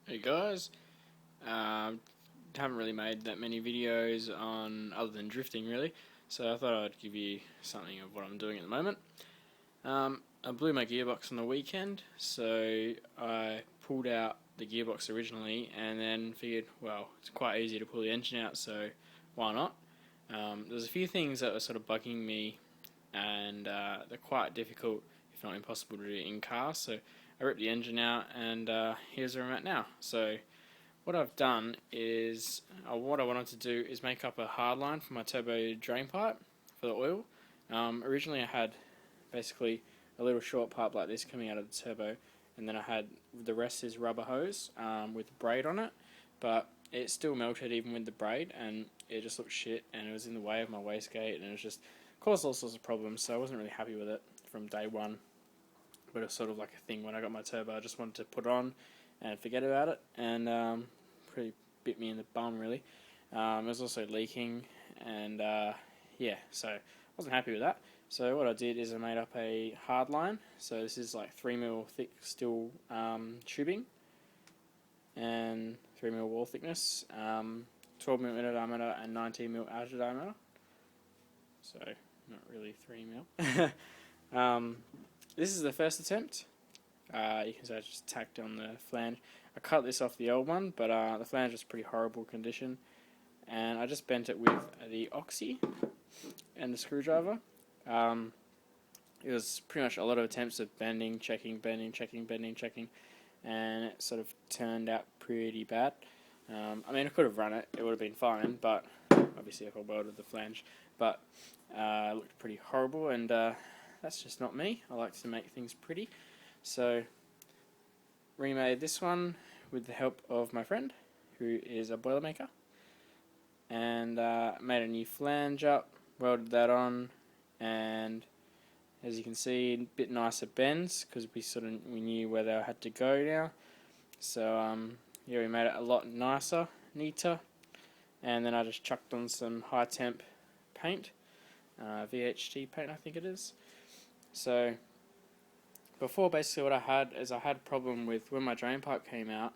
Hey guys, haven't really made that many videos on other than drifting really, so I thought I'd give you something of what I'm doing at the moment. I blew my gearbox on the weekend, so I pulled out the gearbox originally and then figured, well, it's quite easy to pull the engine out, so why not? There's a few things that were sort of bugging me, and they're quite difficult, if not impossible, to do in cars, so I ripped the engine out, and here's where I'm at now. So what I've done is, what I wanted to do is make up a hard line for my turbo drain pipe for the oil. Originally I had basically a little short pipe like this coming out of the turbo, and then I had the rest is rubber hose with braid on it, but it still melted even with the braid, and it just looked shit, and it was in the way of my wastegate, and it was just caused all sorts of problems, so I wasn't really happy with it from day one. But it was sort of like a thing when I got my turbo. I just wanted to put it on and forget about it, and pretty bit me in the bum really. It was also leaking, and yeah, so I wasn't happy with that. So what I did is I made up a hard line. So this is like 3mm thick steel tubing and 3mm wall thickness, 12mm inner diameter and 19mm outer diameter. So not really 3mm. This is the first attempt. You can see I just tacked on the flange. I cut this off the old one, but the flange was pretty horrible condition, and I just bent it with the oxy and the screwdriver. It was pretty much a lot of attempts of bending, checking, and it sort of turned out pretty bad. I mean, I could have run it, it would have been fine, but obviously I welded the flange, but it looked pretty horrible, and that's just not me. I like to make things pretty. So, remade this one with the help of my friend, who is a boilermaker, and made a new flange up, welded that on, and as you can see, a bit nicer bends, because we knew where they had to go now. So yeah, we made it a lot nicer, neater, and then I just chucked on some high temp paint, VHT paint I think it is. So before, basically what I had is I had a problem with when my drain pipe came out,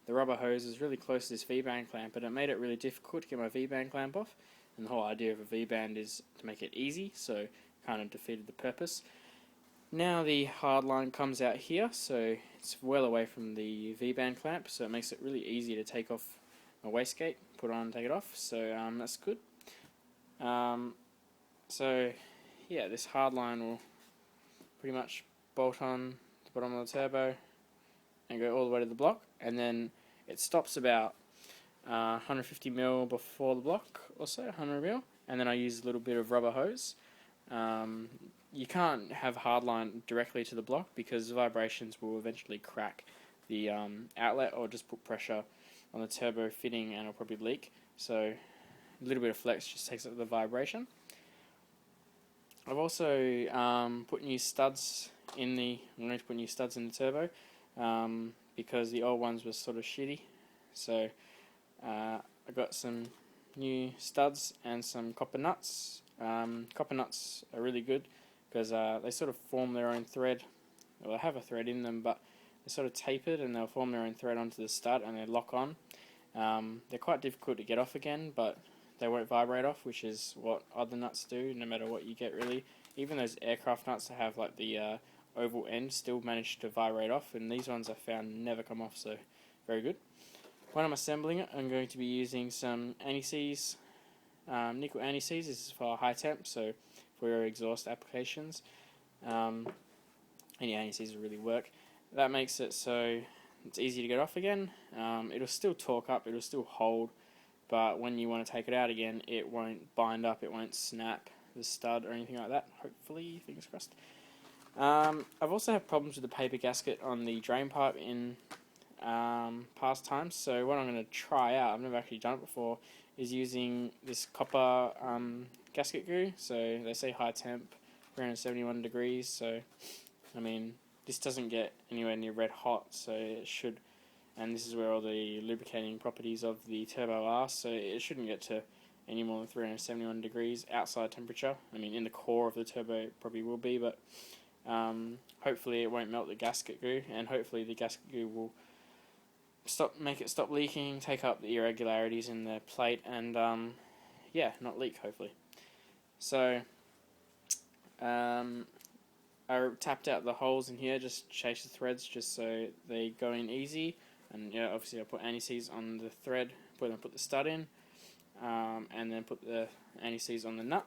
the rubber hose is really close to this V-band clamp, but it made it really difficult to get my V-band clamp off, and the whole idea of a V-band is to make it easy, so kind of defeated the purpose. Now the hard line comes out here, so it's well away from the V-band clamp, so it makes it really easy to take off my wastegate, put it on and take it off, so that's good. So yeah, this hard line will pretty much bolt on the bottom of the turbo and go all the way to the block, and then it stops about 150mm before the block, or so 100mm, and then I use a little bit of rubber hose. You can't have hardline directly to the block because vibrations will eventually crack the outlet or just put pressure on the turbo fitting and it'll probably leak, so a little bit of flex just takes up the vibration. I've also put new studs in I'm going to put new studs in the turbo because the old ones were sort of shitty, so I got some new studs and some copper nuts. Copper nuts are really good because they sort of form their own thread. Well, they have a thread in them, but they're sort of tapered and they'll form their own thread onto the stud and they lock on. They're quite difficult to get off again, but they won't vibrate off, which is what other nuts do, no matter what you get really. Even those aircraft nuts that have like the oval end still manage to vibrate off, and these ones I found never come off, so very good. When I'm assembling it, I'm going to be using some anti-seize, nickel anti-seize. This is for high temp, so for your exhaust applications. Any anti-seize will really work. That makes it so it's easy to get off again. It'll still torque up, it'll still hold, but when you want to take it out again, it won't bind up, it won't snap the stud or anything like that, hopefully, fingers crossed. I've also had problems with the paper gasket on the drain pipe in past times, so what I'm going to try out, I've never actually done it before, is using this copper gasket glue. So they say high temp, 371 degrees, so I mean, this doesn't get anywhere near red hot, so it should, and this is where all the lubricating properties of the turbo are, so it shouldn't get to any more than 371 degrees outside temperature. I mean, in the core of the turbo it probably will be, but hopefully it won't melt the gasket glue, and hopefully the gasket glue will make it stop leaking, take up the irregularities in the plate, and yeah, not leak hopefully. So I tapped out the holes in here, just chase the threads just so they go in easy, and yeah, obviously I put anti-seize on the thread, put the stud in, and then put the anti-seize on the nut.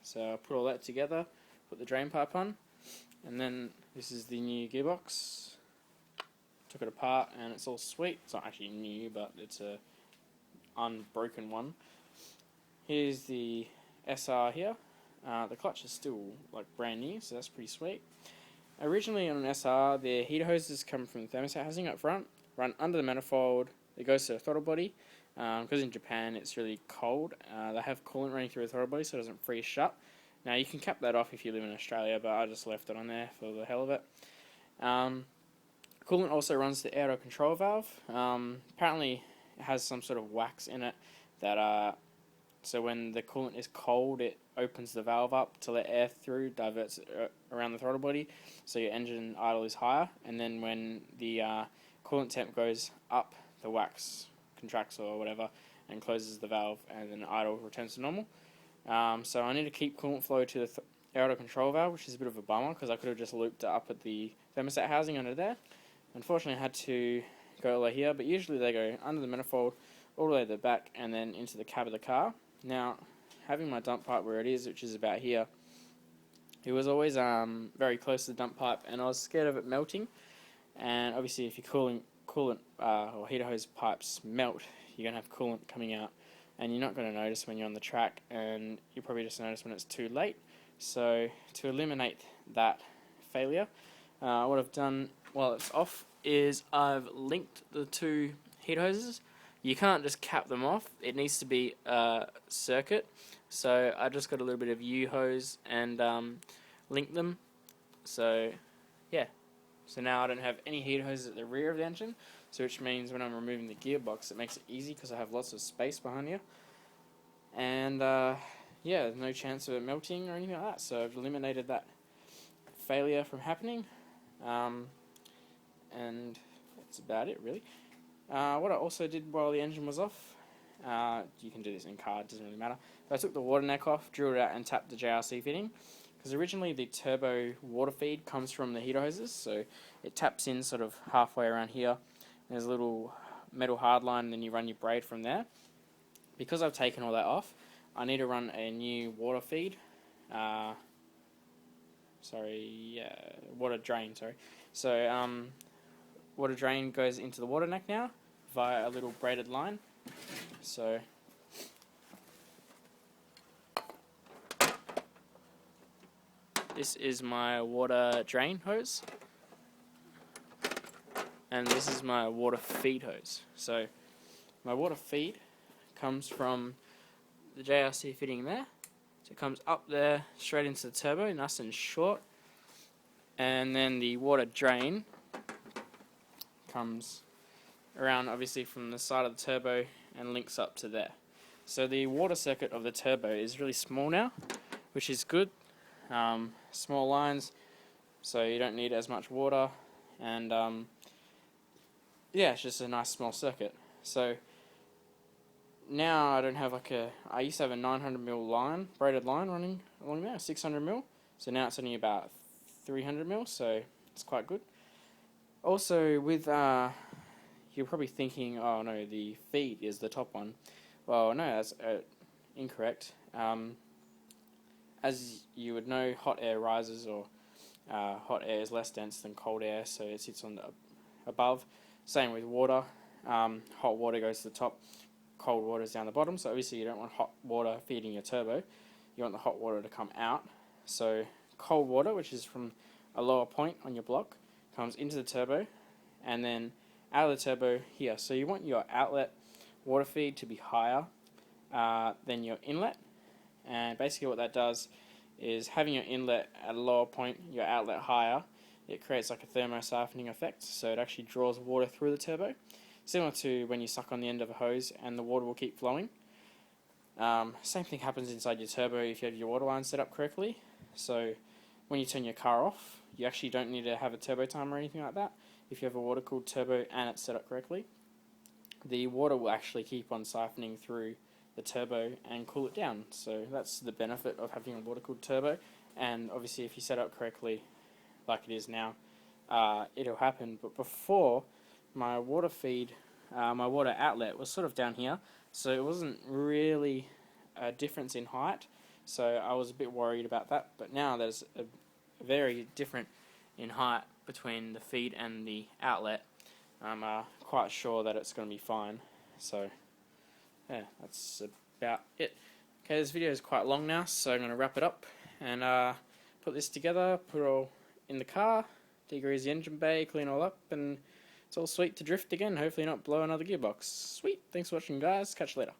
So I put all that together, put the drain pipe on, and then this is the new gearbox. Took it apart and it's all sweet. It's not actually new, but it's a unbroken one. Here's the SR here. The clutch is still like brand new, so that's pretty sweet. Originally on an SR, the heater hoses come from the thermostat housing up front, run under the manifold. It goes to the throttle body. Because in Japan it's really cold, they have coolant running through the throttle body so it doesn't freeze shut. Now you can cap that off if you live in Australia, but I just left it on there for the hell of it. Coolant also runs the air control valve. Apparently it has some sort of wax in it that so when the coolant is cold, it opens the valve up to let air through, diverts it around the throttle body, so your engine idle is higher. And then when the coolant temp goes up, the wax contracts or whatever and closes the valve, and then idle returns to normal. So I need to keep coolant flow to the air control valve, which is a bit of a bummer because I could have just looped it up at the thermostat housing under there. Unfortunately I had to go all the way here, but usually they go under the manifold all the way to the back and then into the cab of the car. Now, having my dump pipe where it is, which is about here, it was always very close to the dump pipe, and I was scared of it melting. And obviously if your coolant or heater hose pipes melt, you're going to have coolant coming out, and you're not going to notice when you're on the track, and you probably just notice when it's too late. So to eliminate that failure, what I've done while it's off is I've linked the two heater hoses. You can't just cap them off, it needs to be a circuit. So I just got a little bit of U-hose and linked them. So yeah, so now I don't have any heater hoses at the rear of the engine, so which means when I'm removing the gearbox it makes it easy because I have lots of space behind here. And yeah, there's no chance of it melting or anything like that, so I've eliminated that failure from happening. And that's about it really. What I also did while the engine was off, you can do this in car, it doesn't really matter, but I took the water neck off, drilled it out and tapped the JRC fitting, because originally the turbo water feed comes from the heater hoses, so it taps in sort of halfway around here. There's a little metal hard line and then you run your braid from there. Because I've taken all that off, I need to run a new water feed, water drain, sorry. So water drain goes into the water neck now via a little braided line. So this is my water drain hose, and this is my water feed hose. So my water feed comes from the JRC fitting there, so it comes up there straight into the turbo, nice and short, and then the water drain comes around obviously from the side of the turbo and links up to there. So the water circuit of the turbo is really small now, which is good. Small lines, so you don't need as much water, and yeah, it's just a nice small circuit. So now I don't have I used to have a 900mm line, braided line running along there, 600mm, so now it's only about 300mm, so it's quite good. Also with, you're probably thinking, oh no, the feed is the top one. Well no, that's incorrect. As you would know, hot air rises, or hot air is less dense than cold air, so it sits on the above. Same with water. Hot water goes to the top, cold water is down the bottom, so obviously you don't want hot water feeding your turbo, you want the hot water to come out. So cold water, which is from a lower point on your block, comes into the turbo and then out of the turbo here. So you want your outlet water feed to be higher than your inlet, and basically what that does is having your inlet at a lower point, your outlet higher, it creates like a thermosiphoning effect, so it actually draws water through the turbo, similar to when you suck on the end of a hose and the water will keep flowing. Same thing happens inside your turbo if you have your water line set up correctly. So when you turn your car off, you actually don't need to have a turbo timer or anything like that if you have a water cooled turbo and it's set up correctly. the water will actually keep on siphoning through the turbo and cool it down. So that's the benefit of having a water cooled turbo. And obviously if you set up correctly like it is now, it'll happen. But before, my water feed, my water outlet was sort of down here, so it wasn't really a difference in height, so I was a bit worried about that. But now there's a very different in height between the feed and the outlet. I'm quite sure that it's going to be fine. So yeah, that's about it. Okay, this video is quite long now, so I'm going to wrap it up and put this together, put it all in the car, degrease the engine bay, clean all up, and it's all sweet to drift again. Hopefully not blow another gearbox. Sweet. Thanks for watching, guys. Catch you later.